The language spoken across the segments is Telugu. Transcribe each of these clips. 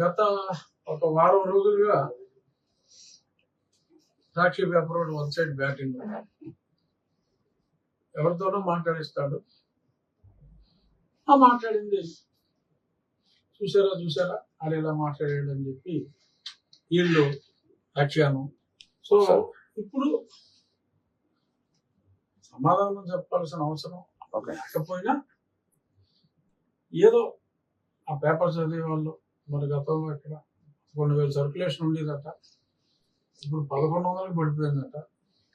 గత ఒక వారం రోజులుగా సాక్షి పేపర్ వన్ సైడ్ బ్యాటింగ్, ఎవరితోనో మాట్లాడిస్తాడు. ఆ మాట్లాడింది చూసారా అది ఇలా మాట్లాడాడు అని చెప్పి వీళ్ళు వ్యాఖ్యానం. సో ఇప్పుడు సమాధానం చెప్పాల్సిన అవసరం లేకపోయినా ఏదో ఆ పేపర్ చదివే వాళ్ళు మరి గతంలో ఇక్కడ 2000 సర్క్యులేషన్ ఉండేదట, ఇప్పుడు 1100 పడిపోయిందట,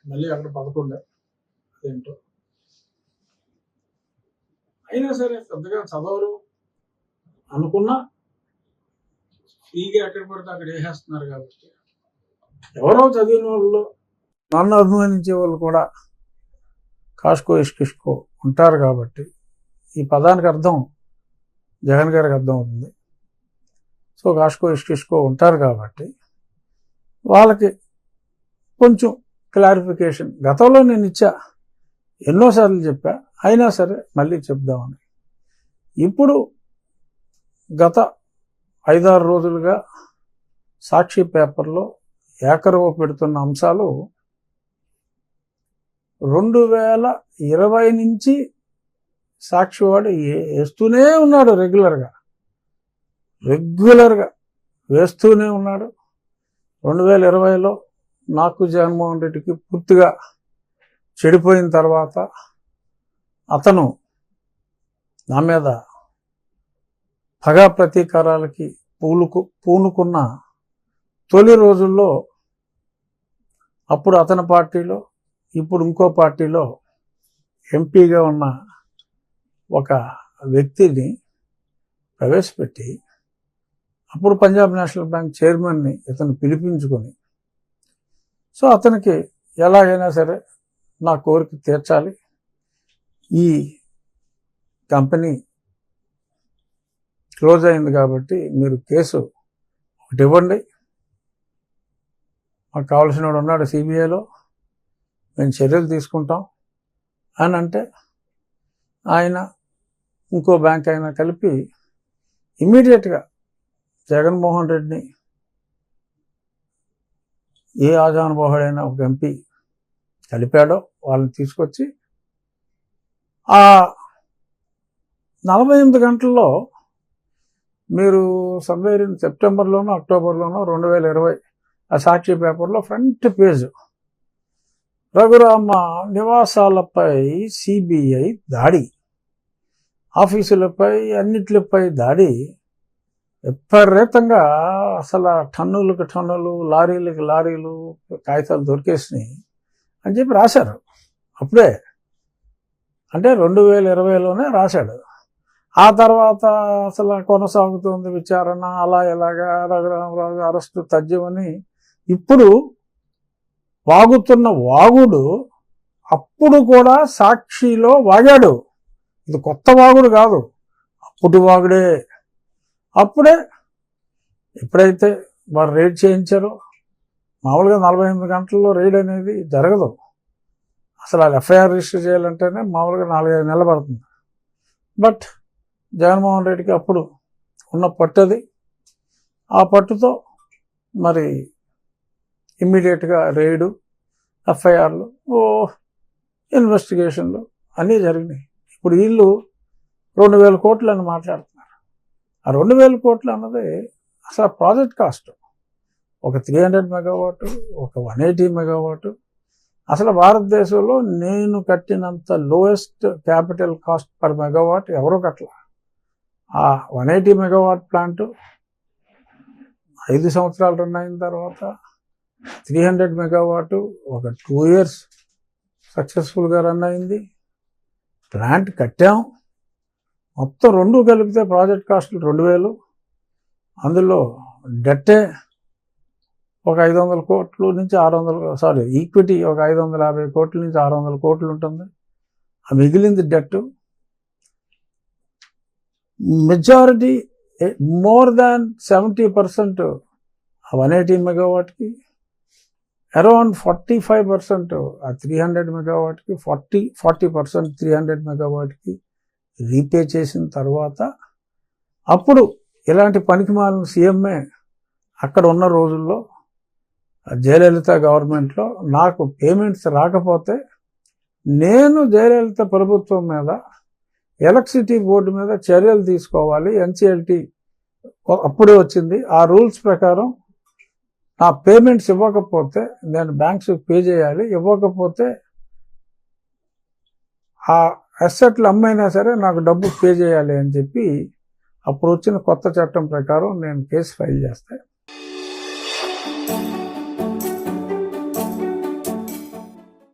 మళ్ళీ అక్కడ 11. అదేంటో అయినా సరే పెద్దగా చదవరు అనుకున్నా ఫ్రీగా ఎక్కడ పడితే అక్కడ వేసేస్తున్నారు. కాబట్టి ఎవరో చదివిన వాళ్ళు, నన్ను అభిమానించే వాళ్ళు కూడా కాస్కో ఇష్కిష్కో ఉంటారు. కాబట్టి ఈ పదానికి అర్థం జగన్ గారికి అర్థం అవుతుంది. సో కాస్కో ఇష్కిష్కో ఉంటారు కాబట్టి వాళ్ళకి కొంచెం క్లారిఫికేషన్ గతంలో నేను ఇచ్చా, ఎన్నోసార్లు చెప్పా, అయినా సరే మళ్ళీ చెప్దామని. ఇప్పుడు గత 5-6 రోజులుగా సాక్షి పేపర్లో ఏకరవ పెడుతున్న అంశాలు 2020 నుంచి సాక్షి వాడు వేస్తూనే ఉన్నాడు. రెగ్యులర్గా వేస్తూనే ఉన్నాడు. 2020లో నాకు జగన్మోహన్ రెడ్డికి పూర్తిగా చెడిపోయిన తర్వాత అతను నా మీద పగా ప్రతీకారాలకి పూనుకున్న తొలి రోజుల్లో అప్పుడు అతని పార్టీలో, ఇప్పుడు ఇంకో పార్టీలో ఎంపీగా ఉన్న ఒక వ్యక్తిని ప్రవేశపెట్టి అప్పుడు పంజాబ్ నేషనల్ బ్యాంక్ చైర్మన్ని ఇతను పిలిపించుకొని, సో అతనికి ఎలాగైనా సరే నా కోరిక తీర్చాలి, ఈ కంపెనీ క్లోజ్ అయింది కాబట్టి మీరు కేసు ఒకటి ఇవ్వండి, మాకు కావాల్సిన వాడు ఉన్నాడు సిబిఐలో, మేము చర్యలు తీసుకుంటాం అని అంటే ఆయన ఇంకో బ్యాంక్ అయినా కలిపి ఇమ్మీడియట్గా జగన్మోహన్ రెడ్డిని ఏ ఆజానుబాహుడైనా ఒక ఎంపీ కలిపాడో వాళ్ళని తీసుకొచ్చి ఆ 48 గంటల్లో మీరు సమ్వేర్ ఇన్ సెప్టెంబర్లోనో అక్టోబర్లోనో 2020 ఆ సాక్షి పేపర్లో ఫ్రంట్ పేజ్ రఘురామ నివాసాలపై సిబిఐ దాడి, ఆఫీసులపై అన్నిట్లపై దాడి, విపరీతంగా అసలు టన్నులకు టన్నులు, లారీలకు లారీలు కాగితాలు దొరికేసినాయి అని చెప్పి రాశారు. అప్పుడే అంటే 2020లోనే రాశాడు. ఆ తర్వాత అసలు కొనసాగుతుంది విచారణ, అలా ఎలాగా రఘురామరాజు అరెస్టు తథ్యమని ఇప్పుడు వాగుతున్న వాగుడు అప్పుడు కూడా సాక్షిలో వాగాడు. ఇది కొత్త వాగుడు కాదు, అప్పుడు వాగుడే. అప్పుడే ఎప్పుడైతే వారు రైడ్ చేయించారో, మామూలుగా 48 గంటల్లో రైడ్ అనేది జరగదు. అసలు అది ఎఫ్ఐఆర్ రిజిస్టర్ చేయాలంటేనే మామూలుగా 4-5 నెలలు పడుతుంది. బట్ జగన్మోహన్ రెడ్డికి అప్పుడు ఉన్న పట్టుది, ఆ పట్టుతో మరి ఇమ్మీడియట్గా రైడు, ఎఫ్ఐఆర్లు, ఇన్వెస్టిగేషన్లు అన్నీ జరిగినాయి. ఇప్పుడు వీళ్ళు 2000 కోట్లు అని మాట్లాడుతున్నారు. ఆ 2000 కోట్లు అన్నది అసలు ప్రాజెక్ట్ కాస్ట్ ఒక 300 మెగావాట్, ఒక 180 మెగావాట్. అసలు భారతదేశంలో నేను కట్టినంత lowest capital cost per megawatt ఎవరో కట్టల. ఆ 180 మెగావాట్ ప్లాంట్ 5 సంవత్సరాలు రన్ అయిన తర్వాత 300 మెగావాట్ ఒక 2 years సక్సెస్ఫుల్గా రన్ అయింది. ప్లాంట్ కట్టాం. మొత్తం రెండు కలిపితే ప్రాజెక్ట్ కాస్టులు 2000. అందులో డెట్టే ఒక 500 కోట్ల నుంచి 600, ఈక్విటీ ఒక 550 కోట్ల నుంచి 600 కోట్లు ఉంటుంది. ఆ మిగిలింది డెట్. మెజారిటీ మోర్ దాన్ 70% 180 మెగావాట్కి, అరౌండ్ 45% ఆ 300 మెగావాట్కి, 40% 300 మెగావాట్కి రీపే చేసిన తర్వాత అప్పుడు ఇలాంటి పనికిమాలిన సీఎంఏ అక్కడ ఉన్న రోజుల్లో జయలలిత గవర్నమెంట్లో నాకు పేమెంట్స్ రాకపోతే నేను జయలలిత ప్రభుత్వం మీద ఎలక్ట్రిసిటీ బోర్డు మీద చర్యలు తీసుకోవాలి. ఎన్సిఎల్టీ అప్పుడే వచ్చింది. ఆ రూల్స్ ప్రకారం నా పేమెంట్స్ ఇవ్వకపోతే నేను బ్యాంక్స్కి పే చేయాలి. ఇవ్వకపోతే ఆ అసెట్లు అమ్మైనా సరే నాకు డబ్బు పే చేయాలి అని చెప్పి అప్పుడు వచ్చిన కొత్త చట్టం ప్రకారం నేను కేసు ఫైల్ చేస్తే